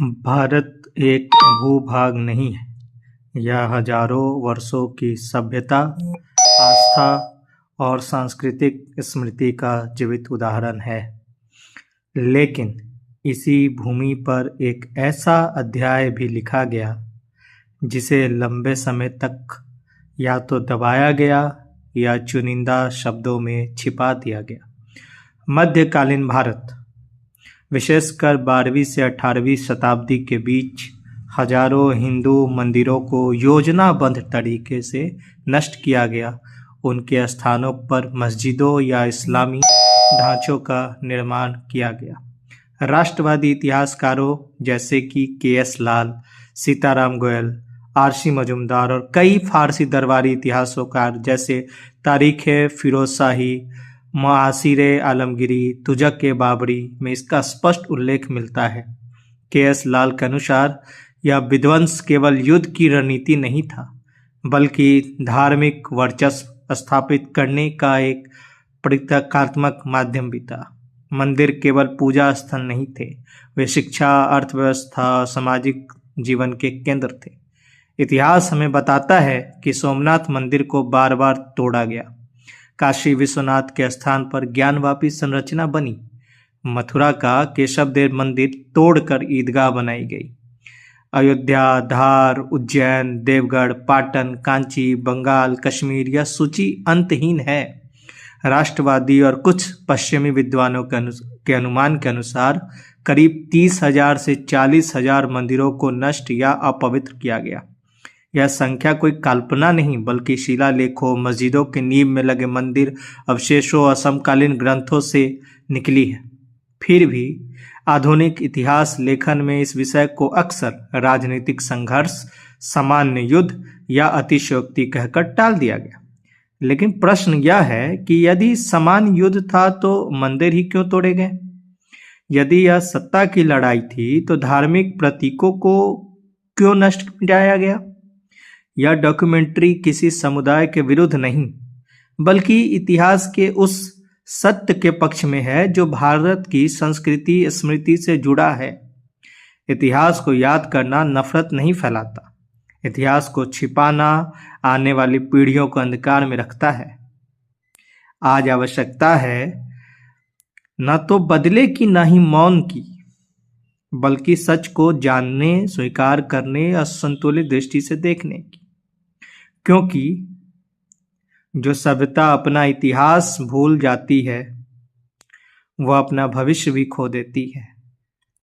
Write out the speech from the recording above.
भारत एक भूभाग नहीं है, यह हजारों वर्षों की सभ्यता, आस्था और सांस्कृतिक स्मृति का जीवित उदाहरण है। लेकिन इसी भूमि पर एक ऐसा अध्याय भी लिखा गया जिसे लंबे समय तक या तो दबाया गया या चुनिंदा शब्दों में छिपा दिया गया। मध्यकालीन भारत, विशेषकर 12वीं से 18वीं शताब्दी के बीच, हजारों हिंदू मंदिरों को योजनाबद्ध तरीके से नष्ट किया गया। उनके स्थानों पर मस्जिदों या इस्लामी ढांचों का निर्माण किया गया। राष्ट्रवादी इतिहासकारों जैसे कि के.एस. लाल, सीताराम गोयल, आर.सी. मजूमदार और कई फारसी दरबारी इतिहासकार जैसे तारीख़-ए-फ़िरोज़शाही, मुआसिर-ए आलमगीरी, तुज़क-ए-बाबरी में इसका स्पष्ट उल्लेख मिलता है। के.एस. लाल के अनुसार यह विध्वंस केवल युद्ध की रणनीति नहीं था, बल्कि धार्मिक वर्चस्व स्थापित करने का एक प्रतीकात्मक माध्यम भी था। मंदिर केवल पूजा स्थल नहीं थे, वे शिक्षा, अर्थव्यवस्था और सामाजिक जीवन के केंद्र थे। इतिहास हमें बताता है कि सोमनाथ मंदिर को बार बार तोड़ा गया, काशी विश्वनाथ के स्थान पर ज्ञानवापी संरचना बनी, मथुरा का केशवदेव मंदिर तोड़कर ईदगाह बनाई गई, अयोध्या, धार, उज्जैन, देवगढ़, पाटन, कांची, बंगाल, कश्मीर, यह सूची अंतहीन है। राष्ट्रवादी और कुछ पश्चिमी विद्वानों के अनुमान के अनुसार करीब 30,000 से 40,000 मंदिरों को नष्ट या अपवित्र किया गया। यह संख्या कोई कल्पना नहीं, बल्कि शिलालेखों, मस्जिदों के नींव में लगे मंदिर अवशेषों और समकालीन ग्रंथों से निकली है। फिर भी आधुनिक इतिहास लेखन में इस विषय को अक्सर राजनीतिक संघर्ष, सामान्य युद्ध या अतिशयोक्ति कहकर टाल दिया गया। लेकिन प्रश्न यह है कि यदि सामान्य युद्ध था तो मंदिर ही क्यों तोड़े गए? यदि यह सत्ता की लड़ाई थी तो धार्मिक प्रतीकों को क्यों नष्ट किया गया? यह डॉक्यूमेंट्री किसी समुदाय के विरुद्ध नहीं, बल्कि इतिहास के उस सत्य के पक्ष में है जो भारत की संस्कृति स्मृति से जुड़ा है। इतिहास को याद करना नफरत नहीं फैलाता, इतिहास को छिपाना आने वाली पीढ़ियों को अंधकार में रखता है। आज आवश्यकता है न तो बदले की न ही मौन की, बल्कि सच को जानने, स्वीकार करने और संतुलित दृष्टि से देखने की। क्योंकि जो सभ्यता अपना इतिहास भूल जाती है, वह अपना भविष्य भी खो देती है।